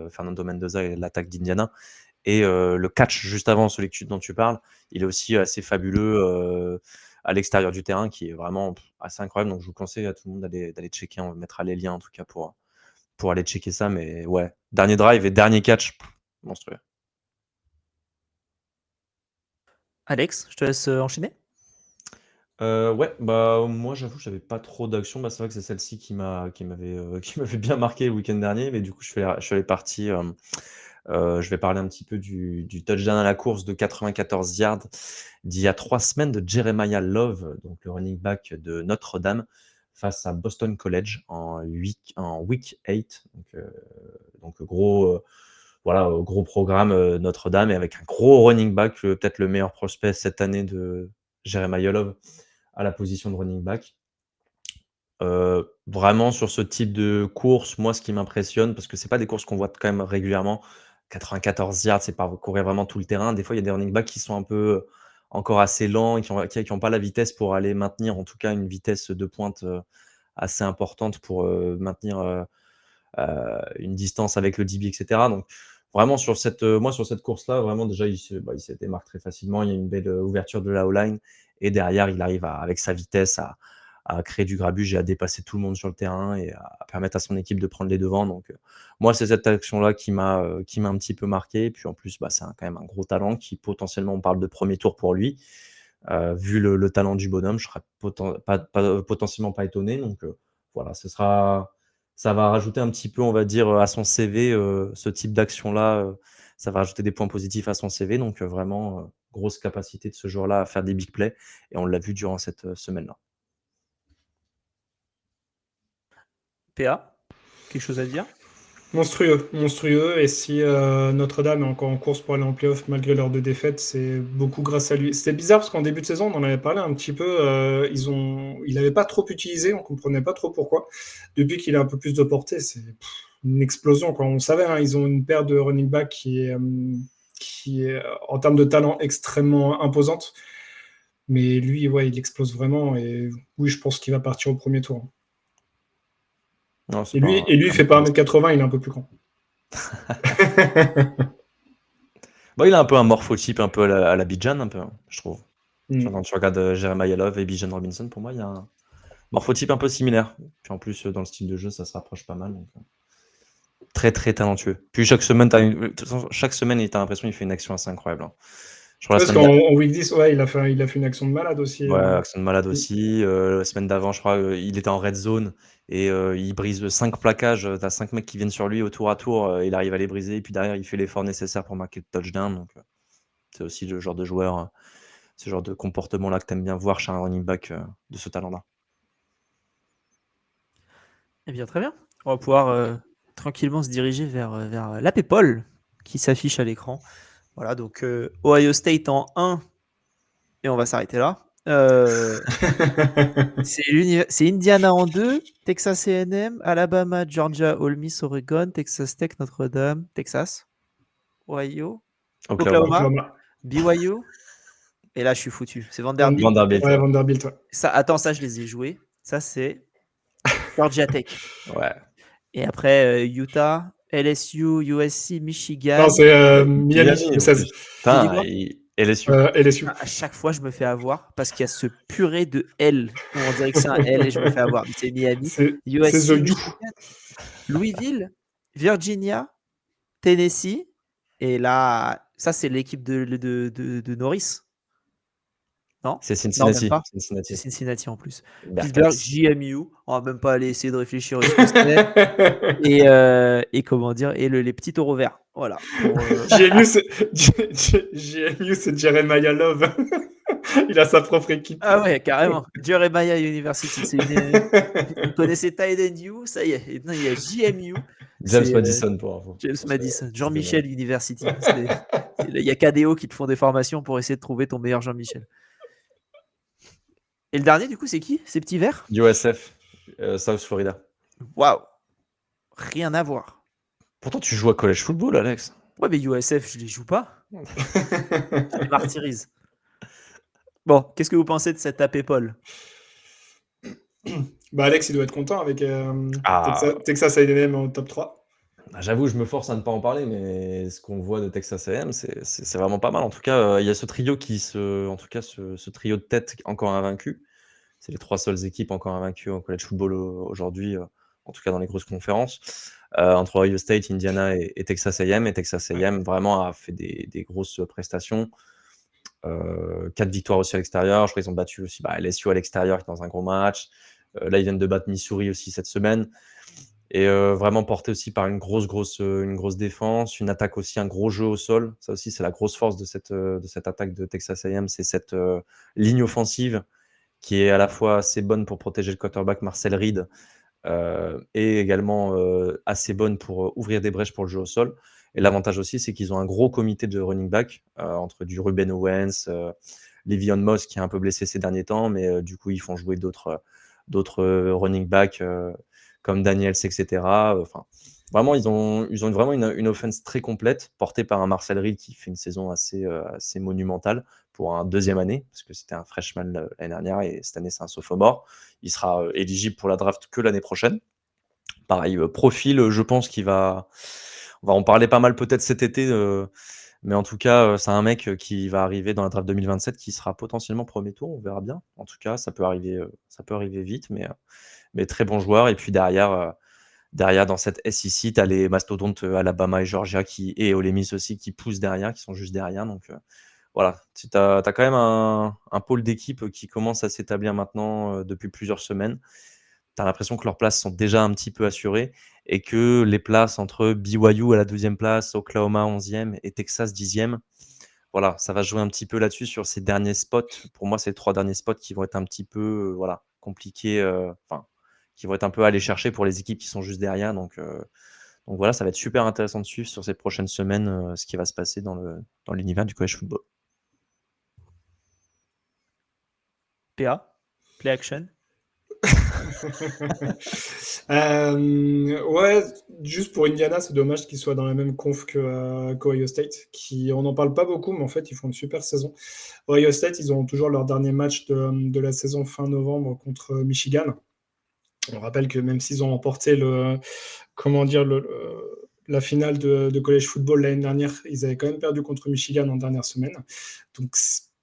Fernando Mendoza et l'attaque d'Indiana. Et le catch juste avant, celui dont tu parles, il est aussi assez fabuleux à l'extérieur du terrain, qui est vraiment assez incroyable. Donc je vous conseille à tout le monde d'aller checker. On mettra les liens en tout cas pour aller checker ça. Mais ouais, dernier drive et dernier catch, monstrueux. Alex, je te laisse enchaîner. Ouais, bah moi j'avoue, j'avais pas trop d'action. Bah, c'est vrai que c'est celle-ci qui m'avait bien marqué le week-end dernier. Mais du coup, je suis allé parti. Je vais parler un petit peu du touchdown à la course de 94 yards d'il y a 3 semaines de Jeremiah Love, donc le running back de Notre-Dame, face à Boston College en week 8. Donc gros, voilà, gros programme Notre-Dame, et avec un gros running back, peut-être le meilleur prospect cette année de Jeremiah Love à la position de running back. Vraiment sur ce type de course, moi ce qui m'impressionne, parce que c'est pas des courses qu'on voit quand même régulièrement, 94 yards, c'est pas courir vraiment tout le terrain. Des fois, il y a des running backs qui sont un peu encore assez lents et qui ont pas la vitesse pour aller maintenir en tout cas une vitesse de pointe assez importante pour maintenir une distance avec le DB, etc. Donc, vraiment, sur cette course-là, vraiment, déjà, il se démarque très facilement. Il y a une belle ouverture de la O-line. Et derrière, il arrive avec sa vitesse à créer du grabuge et à dépasser tout le monde sur le terrain et à permettre à son équipe de prendre les devants. Donc, moi, c'est cette action-là qui m'a un petit peu marqué. Et puis, en plus, c'est quand même un gros talent qui, potentiellement, on parle de premier tour pour lui. Vu le talent du bonhomme, je serais potentiellement pas étonné. Donc, voilà, ça va rajouter un petit peu, on va dire, à son CV, ce type d'action-là. Ça va rajouter des points positifs à son CV. Donc, vraiment, grosse capacité de ce joueur-là à faire des big plays. Et on l'a vu durant cette semaine-là. PA, quelque chose à dire? Monstrueux, monstrueux. Et si Notre-Dame est encore en course pour aller en playoff malgré leurs 2 défaites, c'est beaucoup grâce à lui. C'était bizarre parce qu'en début de saison, on en avait parlé un petit peu. Il n'avait pas trop utilisé, on comprenait pas trop pourquoi. Depuis qu'il a un peu plus de portée, c'est une explosion, quoi. On savait, hein, ils ont une paire de running back qui est en termes de talent extrêmement imposante. Mais lui, ouais, il explose vraiment. Et oui, je pense qu'il va partir au premier tour. Non, Et lui, il fait pas 1m80, il est un peu plus grand. Il a un peu un morphotype un peu à la Bijan, un peu, hein, je trouve. Mm. Quand tu regardes Jeremiah Love et Bijan Robinson, pour moi, il y a un morphotype un peu similaire. Puis en plus, dans le style de jeu, ça se rapproche pas mal. Donc, très, très talentueux. Puis chaque semaine, tu as l'impression qu'il fait une action assez incroyable, hein. Je crois la Parce semaine dernière, qu'en week 10, ouais, il a fait une action de malade aussi. action de malade aussi. La semaine d'avant, je crois, il était en red zone et il brise 5 plaquages. Tu as 5 mecs qui viennent sur lui au tour à tour. Il arrive à les briser. Et puis derrière, il fait l'effort nécessaire pour marquer le touchdown. Donc, c'est aussi le genre de joueur, ce genre de comportement-là que tu aimes bien voir chez un running back de ce talent-là. Eh bien, très bien. On va pouvoir tranquillement se diriger vers la Paypal qui s'affiche à l'écran. Voilà, donc Ohio State en 1, et on va s'arrêter là. C'est Indiana en 2, Texas A&M, Alabama, Georgia, Ole Miss, Oregon, Texas Tech, Notre-Dame, Texas, Ohio, Oklahoma, Oklahoma. BYU, et là je suis foutu. C'est Vanderbilt. Vanderbilt. Ouais, Vanderbilt. Ouais. Ça, attends, ça je les ai joués. Ça c'est Georgia Tech. Ouais. Et après Utah, LSU, USC, Michigan. Non, c'est Miami, en le 16. plus. Putain, quoi LSU. LSU. À chaque fois, je me fais avoir parce qu'il y a ce purée de L où on dirait que c'est un L et je me fais avoir. C'est Miami, C'est USC, The You. Michigan, Louisville, Virginia, Tennessee. Et là, ça, c'est l'équipe de Norris. Non? C'est Non, même Cincinnati. pas. Cincinnati. C'est Cincinnati en plus. Bearcats. Pittsburgh, JMU. On va même pas aller essayer de réfléchir à ce que c'est. Et comment dire, et les petits taureaux verts. Voilà. JMU, c'est Jeremiah Love. Il a sa propre équipe. Ah ouais, carrément. Jeremiah University. Vous connaissez Tide You, ça y est. Et non, il y a JMU. James Madison pour info. James Madison. Jean-Michel University. Il y a KDO qui te font des formations pour essayer de trouver ton meilleur Jean-Michel. Et le dernier, du coup, c'est qui? Ces petits verts? USF, South Florida. Waouh. Rien à voir. Pourtant, tu joues à college football, Alex. Ouais, mais USF, je les joue pas. Je les martyrise. Bon, qu'est-ce que vous pensez de cette tapée Paul? Alex, il doit être content avec Ah. Texas A&M en top 3. J'avoue, je me force à ne pas en parler, mais ce qu'on voit de Texas A&M, c'est vraiment pas mal. En tout cas, il y a ce trio ce trio de tête encore invaincu. C'est les 3 seules équipes encore invaincues en college football aujourd'hui, en tout cas dans les grosses conférences, entre Ohio State, Indiana et Texas A&M. Et Texas A&M vraiment a fait des grosses prestations. 4 victoires aussi à l'extérieur. Je crois qu'ils ont battu aussi LSU à l'extérieur, qui est dans un gros match. Là, ils viennent de battre Missouri aussi cette semaine. Et vraiment porté aussi par une grosse défense, une attaque aussi, un gros jeu au sol. Ça aussi, c'est la grosse force de cette attaque de Texas A&M, c'est cette ligne offensive qui est à la fois assez bonne pour protéger le quarterback Marcel Reed et également assez bonne pour ouvrir des brèches pour le jeu au sol. Et l'avantage aussi, c'est qu'ils ont un gros comité de running back entre du Ruben Owens, Le'Veon Moss qui est un peu blessé ces derniers temps, mais du coup, ils font jouer d'autres running backs comme Daniels, etc. Vraiment, ils ont vraiment une offense très complète, portée par un Marcel Reed qui fait une saison assez monumentale pour un deuxième année, parce que c'était un freshman l'année dernière et cette année, c'est un sophomore. Il sera éligible pour la draft que l'année prochaine. Pareil, profil, je pense on va en parler pas mal peut-être cet été, mais en tout cas, c'est un mec qui va arriver dans la draft 2027 qui sera potentiellement premier tour, on verra bien. En tout cas, ça peut arriver vite, mais très bon joueur. Et puis derrière dans cette SEC, tu as les mastodontes Alabama et Georgia et Ole Miss aussi qui poussent derrière, qui sont juste derrière. Donc voilà, tu as quand même un pôle d'équipe qui commence à s'établir maintenant depuis plusieurs semaines. Tu as l'impression que leurs places sont déjà un petit peu assurées et que les places entre BYU à la 12e place, Oklahoma 11e et Texas 10e, voilà, ça va jouer un petit peu là-dessus sur ces derniers spots. Pour moi, c'est les 3 derniers spots qui vont être un petit peu voilà, compliqués, qui vont être un peu à aller chercher pour les équipes qui sont juste derrière. Donc voilà, ça va être super intéressant de suivre sur ces prochaines semaines ce qui va se passer dans l'univers du college football. PA, play action. Ouais, juste pour Indiana, c'est dommage qu'ils soient dans la même conf qu'Ohio State. On n'en parle pas beaucoup, mais en fait, ils font une super saison. Ohio State, ils ont toujours leur dernier match de la saison fin novembre contre Michigan. On rappelle que même s'ils ont remporté la finale de college football l'année dernière, ils avaient quand même perdu contre Michigan en dernière semaine. Donc,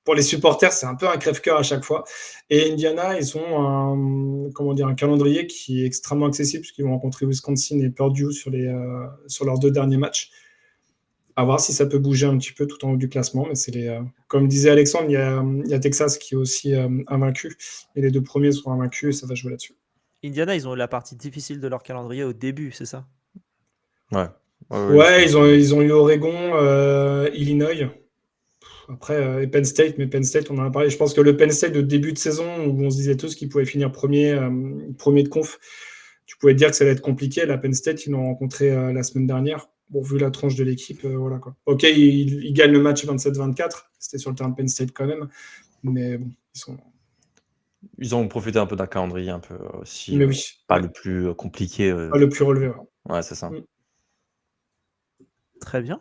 pour les supporters, c'est un peu un crève-cœur à chaque fois. Et Indiana, ils ont un calendrier qui est extrêmement accessible, puisqu'ils vont rencontrer Wisconsin et Purdue sur leurs 2 derniers matchs. À voir si ça peut bouger un petit peu tout en haut du classement. Mais comme disait Alexandre, il y a Texas qui est aussi invaincu. Et les 2 premiers sont invaincus et ça va jouer là-dessus. Indiana, ils ont eu la partie difficile de leur calendrier au début, c'est ça? Ouais, ils ont eu Oregon, Illinois. Après, et Penn State, mais Penn State, on en a parlé. Je pense que le Penn State de début de saison, où on se disait tous qu'ils pouvaient finir premier de conf, tu pouvais te dire que ça allait être compliqué. La Penn State, ils l'ont rencontré la semaine dernière. Bon, vu la tronche de l'équipe, voilà quoi. Ok, ils gagnent le match 27-24. C'était sur le terrain de Penn State quand même. Mais bon, Ils ont profité un peu d'un calendrier un peu aussi, mais oui, pas ouais. le plus compliqué. Pas le plus relevé. Ouais. Ouais, c'est ça. Très bien.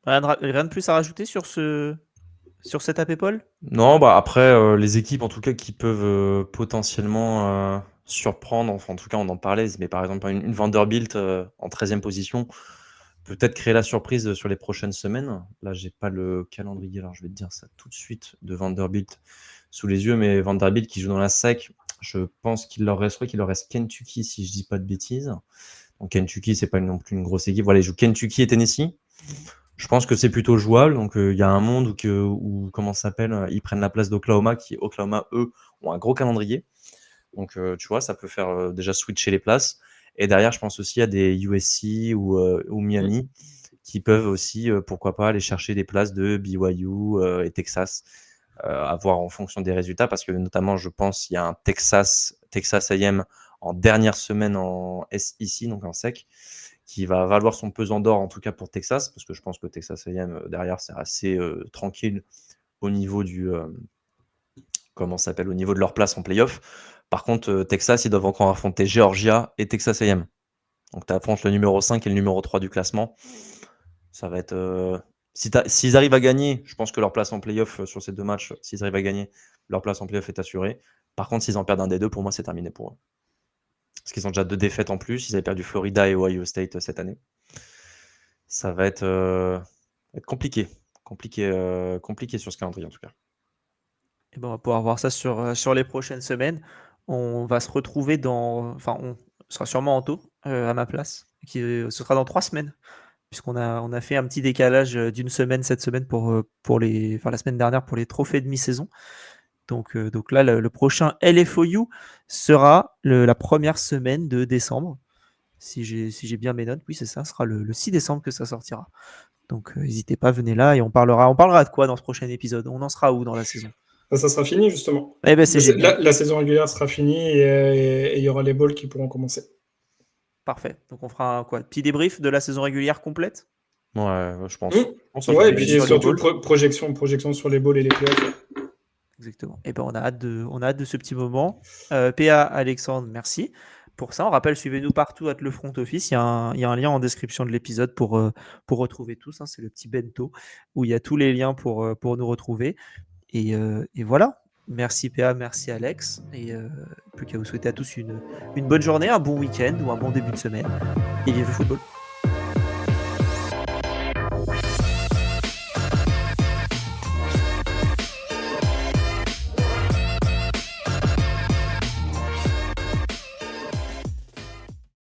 Rien de plus à rajouter sur cet AP Paul? Non, bah après, les équipes en tout cas qui peuvent potentiellement surprendre, enfin en tout cas on en parlait, mais par exemple une Vanderbilt en 13e position, peut-être créer la surprise sur les prochaines semaines. Là, j'ai pas le calendrier, alors je vais te dire ça tout de suite de Vanderbilt sous les yeux, mais Vanderbilt qui joue dans la SEC, je pense qu'il leur reste Kentucky si je dis pas de bêtises. Donc Kentucky, c'est pas non plus une grosse équipe. Voilà, ils jouent Kentucky et Tennessee. Je pense que c'est plutôt jouable. Donc il y a un monde où comment ça s'appelle, ils prennent la place d'Oklahoma, Oklahoma, eux, ont un gros calendrier. Donc tu vois, ça peut faire déjà switcher les places. Et derrière, je pense aussi à des USC ou Miami qui peuvent aussi, pourquoi pas, aller chercher des places de BYU et Texas, à voir en fonction des résultats. Parce que notamment, je pense, il y a un Texas A&M en dernière semaine en SEC, donc en SEC, qui va valoir son pesant d'or, en tout cas pour Texas, parce que je pense que Texas A&M, derrière, c'est assez tranquille au niveau au niveau de leur place en playoff. Par contre, Texas, ils doivent encore affronter Georgia et Texas A&M. Donc, tu affrontes le numéro 5 et le numéro 3 du classement. Ça va être... s'ils arrivent à gagner, je pense que leur place en playoff sur ces 2 matchs, s'ils arrivent à gagner, leur place en playoff est assurée. Par contre, s'ils en perdent un des 2, pour moi, c'est terminé pour eux. Parce qu'ils ont déjà 2 défaites en plus. Ils avaient perdu Florida et Ohio State cette année. Ça va être compliqué. Compliqué sur ce calendrier, en tout cas. Et ben, on va pouvoir voir ça sur les prochaines semaines. On va se retrouver on sera sûrement Anto à ma place. Ce sera dans 3 semaines. Puisqu'on a fait un petit décalage d'une semaine cette semaine la semaine dernière pour les trophées de mi-saison. Donc là, le prochain LFOU sera la première semaine de décembre. Si j'ai bien mes notes, oui, c'est ça, ce sera le 6 décembre que ça sortira. Donc n'hésitez pas, venez là et on parlera de quoi dans ce prochain épisode? On en sera où dans la saison? Ça sera fini, justement. Eh ben, c'est génial. La saison régulière sera finie et il y aura les balls qui pourront commencer. Parfait. Donc on fera un petit débrief de la saison régulière complète? Ouais, je pense. Ouais, et puis surtout projection sur les balls et les playoffs. Exactement. Et ben on a hâte de ce petit moment. PA, Alexandre, merci. pour ça, on rappelle, suivez-nous partout à le front office. Il y a un lien en description de l'épisode pour retrouver tous. Hein, c'est le petit bento où il y a tous les liens pour nous retrouver. Et voilà. Merci PA, merci Alex. Et plus qu'à vous souhaiter à tous une bonne journée, un bon week-end ou un bon début de semaine. Et vive le football.